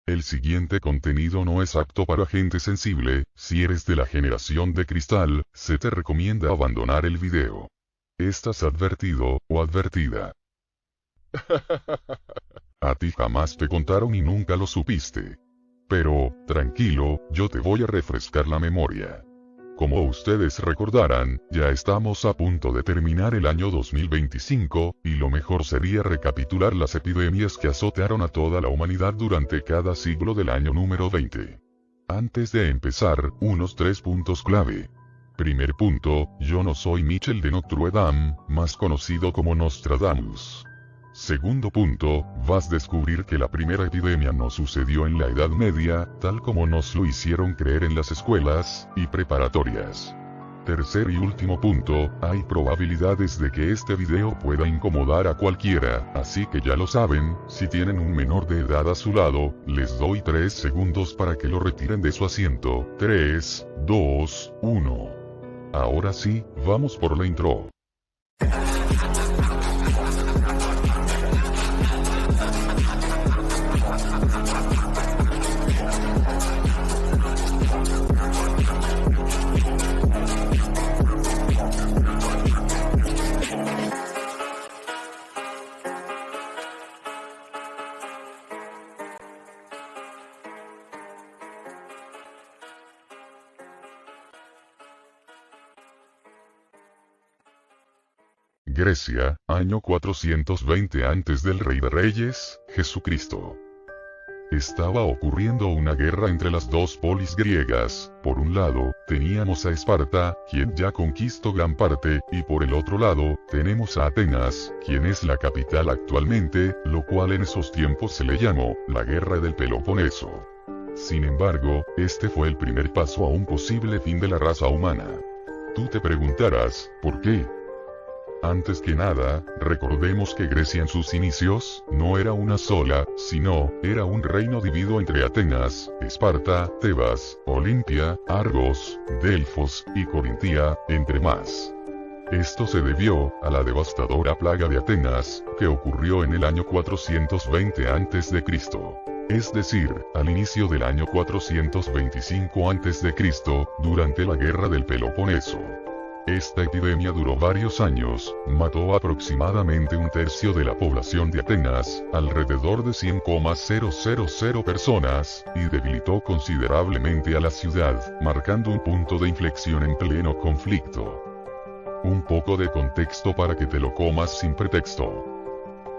El siguiente contenido no es apto para gente sensible. Si eres de la generación de cristal, se te recomienda abandonar el video. Estás advertido, o advertida. A ti jamás te contaron y nunca lo supiste. Pero, tranquilo, yo te voy a refrescar la memoria. Como ustedes recordarán, ya estamos a punto de terminar el año 2025, y lo mejor sería recapitular las epidemias que azotaron a toda la humanidad durante cada siglo del año número 20. Antes de empezar, unos 3 puntos clave. Primer punto, yo no soy Michel de Notre Dame, más conocido como Nostradamus. Segundo punto, vas a descubrir que la primera epidemia no sucedió en la Edad Media, tal como nos lo hicieron creer en las escuelas y preparatorias. Tercer y último punto, hay probabilidades de que este video pueda incomodar a cualquiera, así que ya lo saben, si tienen un menor de edad a su lado, les doy 3 segundos para que lo retiren de su asiento. 3, 2, 1. Ahora sí, vamos por la intro. Grecia, año 420 antes del Rey de Reyes, Jesucristo. Estaba ocurriendo una guerra entre las dos polis griegas. Por un lado, teníamos a Esparta, quien ya conquistó gran parte, y por el otro lado, tenemos a Atenas, quien es la capital actualmente, lo cual en esos tiempos se le llamó la Guerra del Peloponeso. Sin embargo, este fue el primer paso a un posible fin de la raza humana. Tú te preguntarás, ¿por qué? Antes que nada, recordemos que Grecia en sus inicios, no era una sola, sino, era un reino dividido entre Atenas, Esparta, Tebas, Olimpia, Argos, Delfos, y Corintia, entre más. Esto se debió a la devastadora plaga de Atenas, que ocurrió en el año 420 a.C. Es decir, al inicio del año 425 a.C., durante la Guerra del Peloponeso. Esta epidemia duró varios años, mató aproximadamente un tercio de la población de Atenas, alrededor de 100,000 personas, y debilitó considerablemente a la ciudad, marcando un punto de inflexión en pleno conflicto. Un poco de contexto para que te lo comas sin pretexto.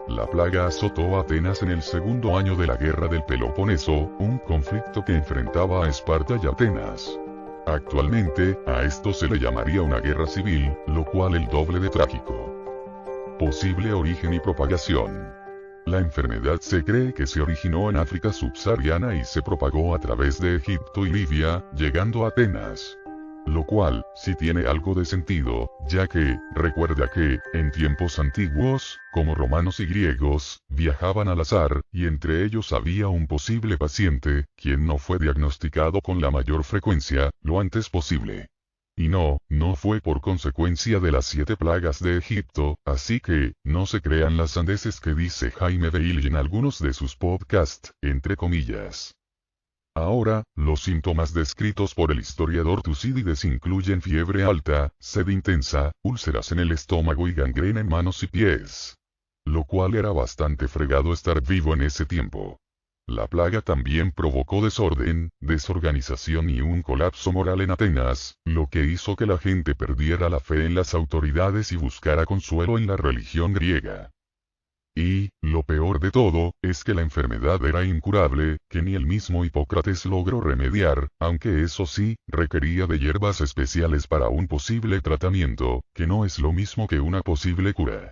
La plaga azotó a Atenas en el segundo año de la Guerra del Peloponeso, un conflicto que enfrentaba a Esparta y Atenas. Actualmente, a esto se le llamaría una guerra civil, lo cual el doble de trágico. Posible origen y propagación. La enfermedad se cree que se originó en África subsahariana y se propagó a través de Egipto y Libia, llegando a Atenas. Lo cual, sí tiene algo de sentido, ya que, recuerda que, en tiempos antiguos, como romanos y griegos, viajaban al azar, y entre ellos había un posible paciente, quien no fue diagnosticado con la mayor frecuencia, lo antes posible. Y no fue por consecuencia de las 7 plagas de Egipto, así que, no se crean las sandeces que dice Jaime Bailey en algunos de sus podcasts, entre comillas. Ahora, los síntomas descritos por el historiador Tucídides incluyen fiebre alta, sed intensa, úlceras en el estómago y gangrena en manos y pies. Lo cual era bastante fregado estar vivo en ese tiempo. La plaga también provocó desorden, desorganización y un colapso moral en Atenas, lo que hizo que la gente perdiera la fe en las autoridades y buscara consuelo en la religión griega. Y, lo peor de todo, es que la enfermedad era incurable, que ni el mismo Hipócrates logró remediar, aunque eso sí, requería de hierbas especiales para un posible tratamiento, que no es lo mismo que una posible cura.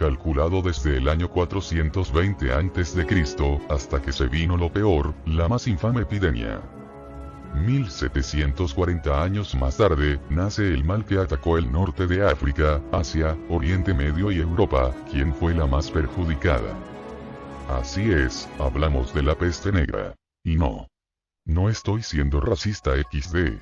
calculado desde el año 420 a.C. hasta que se vino lo peor, la más infame epidemia. 1740 años más tarde, nace el mal que atacó el norte de África, Asia, Oriente Medio y Europa, quien fue la más perjudicada. Así es, hablamos de la peste negra. Y no estoy siendo racista XD.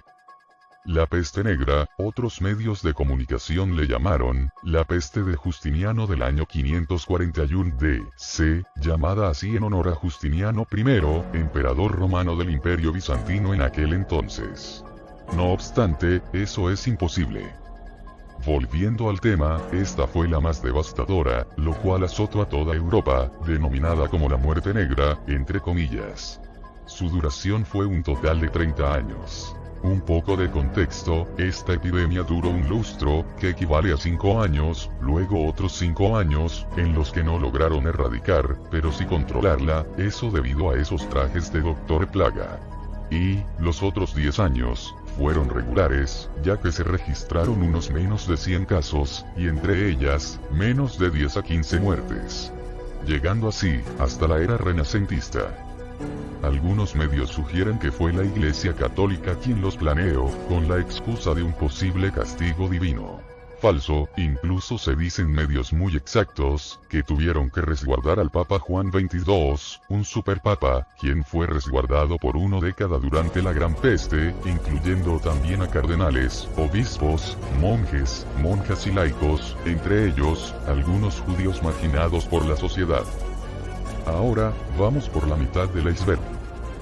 La peste negra, otros medios de comunicación le llamaron, la peste de Justiniano del año 541 d.C., llamada así en honor a Justiniano I, emperador romano del Imperio Bizantino en aquel entonces. No obstante, eso es imposible. Volviendo al tema, esta fue la más devastadora, lo cual azotó a toda Europa, denominada como la muerte negra, entre comillas. Su duración fue un total de 30 años. Un poco de contexto, esta epidemia duró un lustro, que equivale a 5 años, luego otros 5 años, en los que no lograron erradicar, pero sí controlarla, eso debido a esos trajes de Doctor Plaga. Y, los otros 10 años, fueron regulares, ya que se registraron unos menos de 100 casos, y entre ellas, menos de 10 a 15 muertes. Llegando así, hasta la era renacentista. Algunos medios sugieren que fue la Iglesia Católica quien los planeó, con la excusa de un posible castigo divino. Falso, incluso se dicen medios muy exactos, que tuvieron que resguardar al Papa Juan XXII, un superpapa, quien fue resguardado por una década durante la Gran Peste, incluyendo también a cardenales, obispos, monjes, monjas y laicos, entre ellos, algunos judíos marginados por la sociedad. Ahora, vamos por la mitad del iceberg.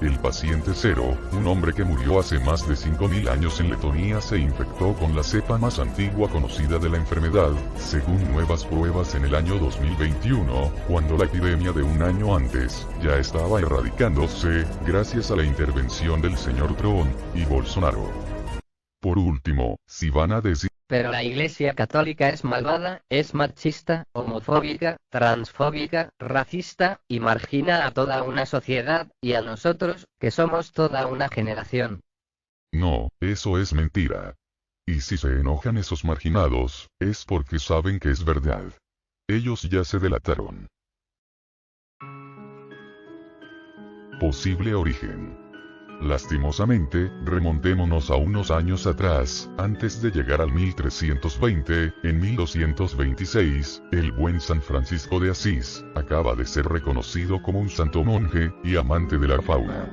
El paciente cero, un hombre que murió hace más de 5000 años en Letonia, se infectó con la cepa más antigua conocida de la enfermedad, según nuevas pruebas en el año 2021, cuando la epidemia de un año antes, ya estaba erradicándose, gracias a la intervención del señor Trump y Bolsonaro. Por último, si van a decir pero la Iglesia Católica es malvada, es machista, homofóbica, transfóbica, racista, y margina a toda una sociedad, y a nosotros, que somos toda una generación. No, eso es mentira. Y si se enojan esos marginados, es porque saben que es verdad. Ellos ya se delataron. Posible origen. Lastimosamente, remontémonos a unos años atrás, antes de llegar al 1320, en 1226, el buen San Francisco de Asís, acaba de ser reconocido como un santo monje, y amante de la fauna.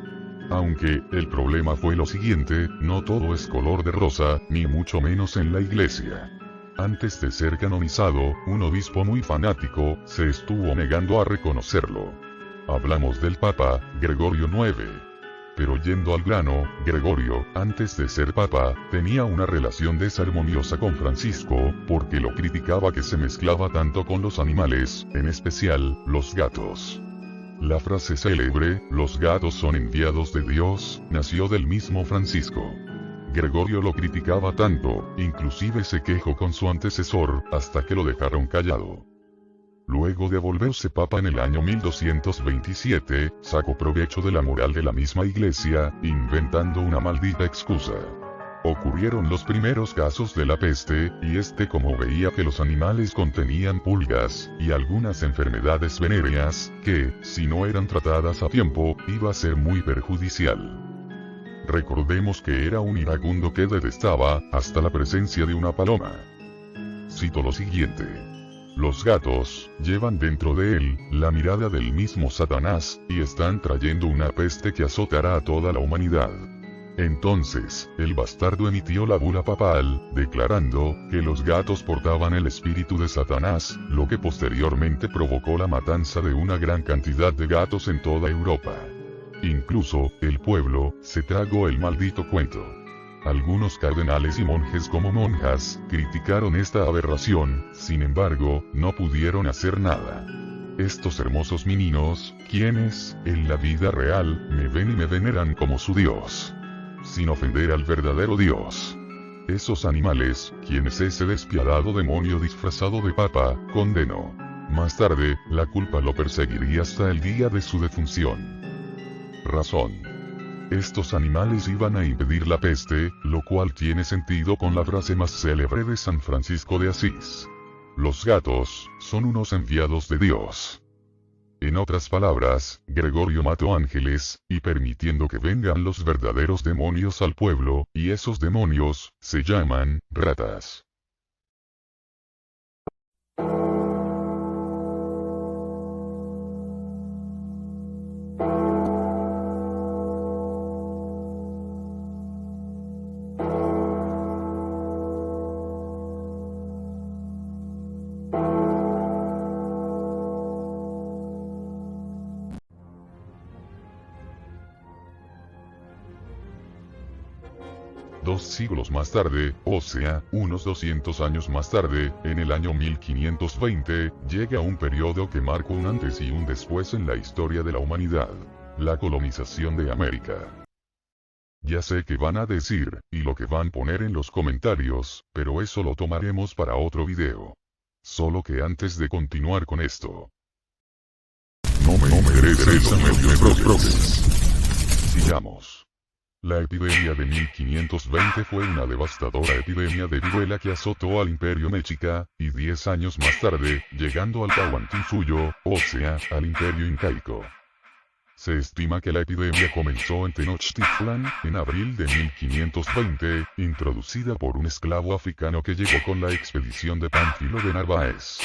Aunque, el problema fue lo siguiente, no todo es color de rosa, ni mucho menos en la iglesia. Antes de ser canonizado, un obispo muy fanático, se estuvo negando a reconocerlo. Hablamos del Papa, Gregorio IX. Pero yendo al grano, Gregorio, antes de ser papa, tenía una relación desarmoniosa con Francisco, porque lo criticaba que se mezclaba tanto con los animales, en especial, los gatos. La frase célebre, "los gatos son enviados de Dios", nació del mismo Francisco. Gregorio lo criticaba tanto, inclusive se quejó con su antecesor, hasta que lo dejaron callado. Luego de volverse papa en el año 1227, sacó provecho de la moral de la misma iglesia, inventando una maldita excusa. Ocurrieron los primeros casos de la peste, y como veía que los animales contenían pulgas, y algunas enfermedades venéreas, que, si no eran tratadas a tiempo, iba a ser muy perjudicial. Recordemos que era un iracundo que detestaba, hasta la presencia de una paloma. Cito lo siguiente. Los gatos, llevan dentro de él, la mirada del mismo Satanás, y están trayendo una peste que azotará a toda la humanidad. Entonces, el bastardo emitió la bula papal, declarando, que los gatos portaban el espíritu de Satanás, lo que posteriormente provocó la matanza de una gran cantidad de gatos en toda Europa. Incluso, el pueblo, se tragó el maldito cuento. Algunos cardenales y monjes como monjas, criticaron esta aberración, sin embargo, no pudieron hacer nada. Estos hermosos meninos, quienes, en la vida real, me ven y me veneran como su Dios. Sin ofender al verdadero Dios. Esos animales, quienes ese despiadado demonio disfrazado de papa, condenó. Más tarde, la culpa lo perseguiría hasta el día de su defunción. Razón. Estos animales iban a impedir la peste, lo cual tiene sentido con la frase más célebre de San Francisco de Asís. Los gatos son unos enviados de Dios. En otras palabras, Gregorio mató ángeles, y permitiendo que vengan los verdaderos demonios al pueblo, y esos demonios se llaman ratas. Dos siglos más tarde, o sea, unos 200 años más tarde, en el año 1520, llega un periodo que marca un antes y un después en la historia de la humanidad: la colonización de América. Ya sé que van a decir, y lo que van a poner en los comentarios, pero eso lo tomaremos para otro video. Solo que antes de continuar con esto, no me interesa el medio progres. Sigamos. La epidemia de 1520 fue una devastadora epidemia de viruela que azotó al Imperio Mexica, y 10 años más tarde, llegando al Tahuantinsuyo, o sea, al Imperio Incaico. Se estima que la epidemia comenzó en Tenochtitlan, en abril de 1520, introducida por un esclavo africano que llegó con la expedición de Pánfilo de Narváez.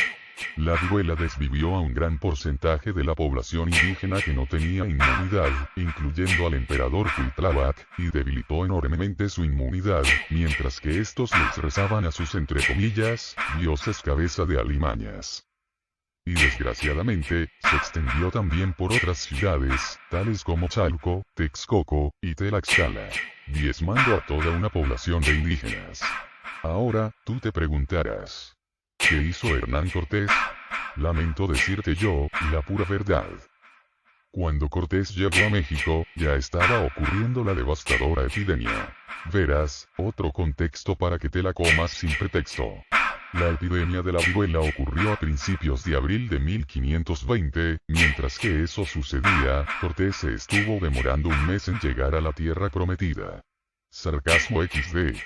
La viruela desvivió a un gran porcentaje de la población indígena que no tenía inmunidad, incluyendo al emperador Cuitláhuac, y debilitó enormemente su inmunidad, mientras que estos les rezaban a sus entre comillas, dioses cabeza de alimañas. Y desgraciadamente, se extendió también por otras ciudades, tales como Chalco, Texcoco, y Tlaxcala, diezmando a toda una población de indígenas. Ahora, tú te preguntarás, ¿qué hizo Hernán Cortés? Lamento decirte yo, la pura verdad. Cuando Cortés llegó a México, ya estaba ocurriendo la devastadora epidemia. Verás, otro contexto para que te la comas sin pretexto. La epidemia de la viruela ocurrió a principios de abril de 1520, mientras que eso sucedía, Cortés se estuvo demorando un mes en llegar a la tierra prometida. Sarcasmo XD.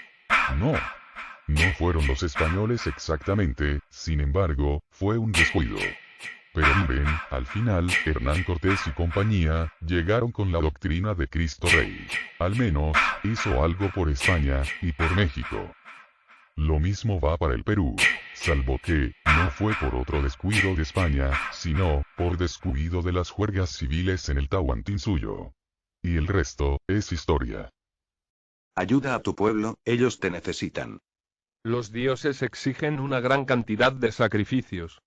No fueron los españoles exactamente, sin embargo, fue un descuido. Pero miren, al final, Hernán Cortés y compañía, llegaron con la doctrina de Cristo Rey. Al menos, hizo algo por España, y por México. Lo mismo va para el Perú, salvo que, no fue por otro descuido de España, sino, por descuido de las juergas civiles en el Tahuantinsuyo. Y el resto, es historia. Ayuda a tu pueblo, ellos te necesitan. Los dioses exigen una gran cantidad de sacrificios.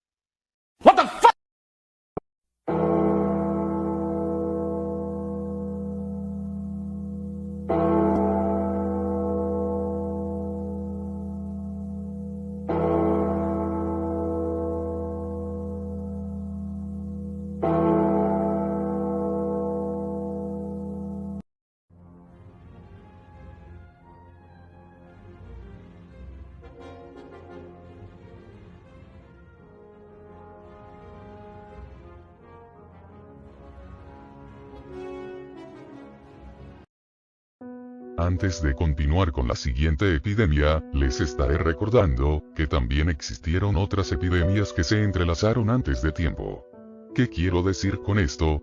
Antes de continuar con la siguiente epidemia, les estaré recordando que también existieron otras epidemias que se entrelazaron antes de tiempo. ¿Qué quiero decir con esto?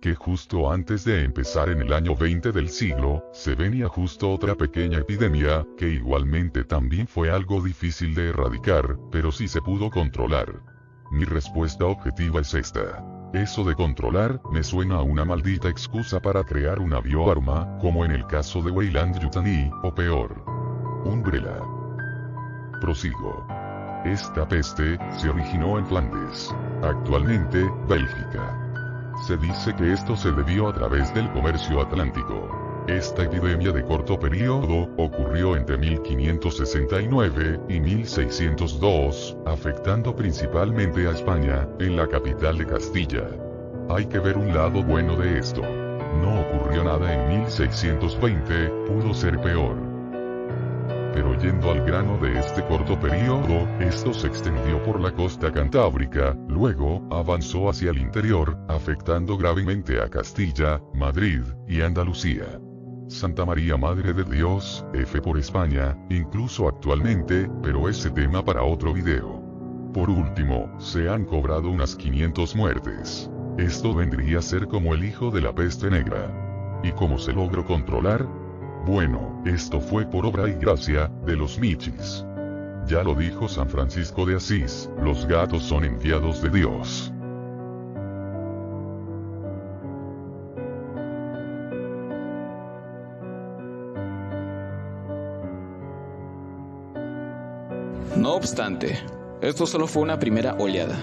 Que justo antes de empezar en el año 20 del siglo, se venía justo otra pequeña epidemia, que igualmente también fue algo difícil de erradicar, pero sí se pudo controlar. Mi respuesta objetiva es esta. Eso de controlar, me suena a una maldita excusa para crear una bioarma, como en el caso de Weyland-Yutani, o peor. Umbrella. Prosigo. Esta peste, se originó en Flandes. Actualmente, Bélgica. Se dice que esto se debió a través del comercio atlántico. Esta epidemia de corto periodo, ocurrió entre 1569 y 1602, afectando principalmente a España, en la capital de Castilla. Hay que ver un lado bueno de esto. No ocurrió nada en 1620, pudo ser peor. Pero yendo al grano de este corto periodo, esto se extendió por la costa cantábrica, luego, avanzó hacia el interior, afectando gravemente a Castilla, Madrid, y Andalucía. Santa María Madre de Dios, F por España, incluso actualmente, pero ese tema para otro video. Por último, se han cobrado unas 500 muertes. Esto vendría a ser como el hijo de la peste negra. ¿Y cómo se logró controlar? Bueno, esto fue por obra y gracia de los Michis. Ya lo dijo San Francisco de Asís, los gatos son enviados de Dios. No obstante, esto solo fue una primera oleada.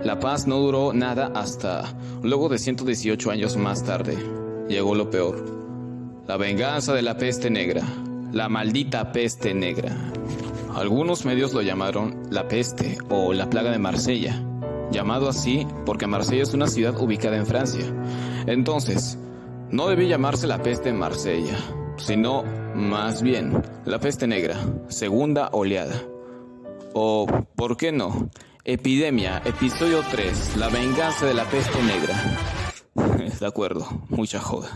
La paz no duró nada hasta luego de 118 años más tarde. Llegó lo peor. La venganza de la peste negra. La maldita peste negra. Algunos medios lo llamaron la peste o la plaga de Marsella. Llamado así porque Marsella es una ciudad ubicada en Francia. Entonces, no debió llamarse la peste en Marsella, sino más bien la peste negra, segunda oleada. O, ¿por qué no? Epidemia, episodio 3, la venganza de la peste negra. De acuerdo, mucha joda.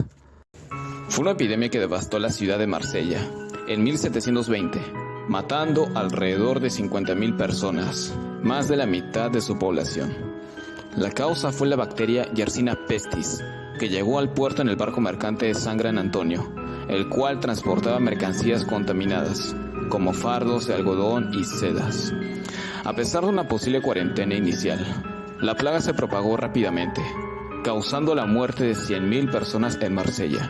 Fue una epidemia que devastó la ciudad de Marsella en 1720, matando alrededor de 50.000 personas, más de la mitad de su población. La causa fue la bacteria Yersinia pestis, que llegó al puerto en el barco mercante de San Gran Antonio, el cual transportaba mercancías contaminadas, como fardos de algodón y sedas. A pesar de una posible cuarentena inicial, la plaga se propagó rápidamente, causando la muerte de 100.000 personas en Marsella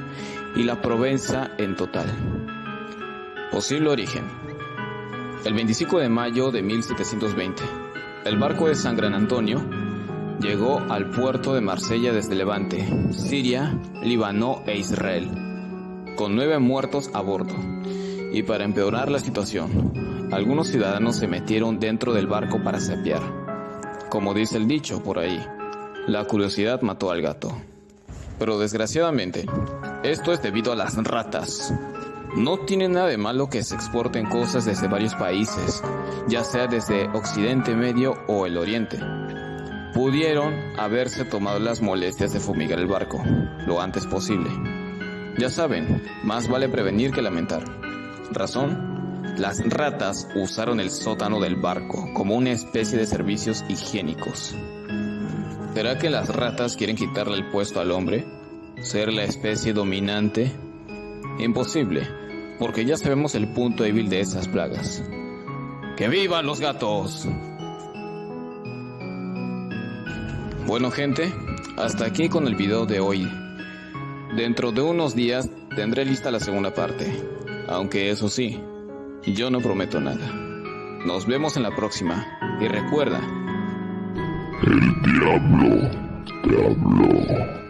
y la Provenza en total. Posible origen. El 25 de mayo de 1720, el barco de San Gran Antonio llegó al puerto de Marsella desde Levante, Siria, Líbano e Israel, con 9 muertos a bordo. Y para empeorar la situación, algunos ciudadanos se metieron dentro del barco para saquear. Como dice el dicho por ahí, la curiosidad mató al gato. Pero desgraciadamente, esto es debido a las ratas. No tiene nada de malo que se exporten cosas desde varios países, ya sea desde Occidente Medio o el Oriente. Pudieron haberse tomado las molestias de fumigar el barco lo antes posible. Ya saben, más vale prevenir que lamentar. Razón: las ratas usaron el sótano del barco como una especie de servicios higiénicos. ¿Será que las ratas quieren quitarle el puesto al hombre? ¿Ser la especie dominante? Imposible, porque ya sabemos el punto débil de esas plagas. ¡Que vivan los gatos! Bueno, gente, hasta aquí con el video de hoy. Dentro de unos días tendré lista la segunda parte, aunque eso sí, yo no prometo nada. Nos vemos en la próxima, y recuerda: el diablo te habló.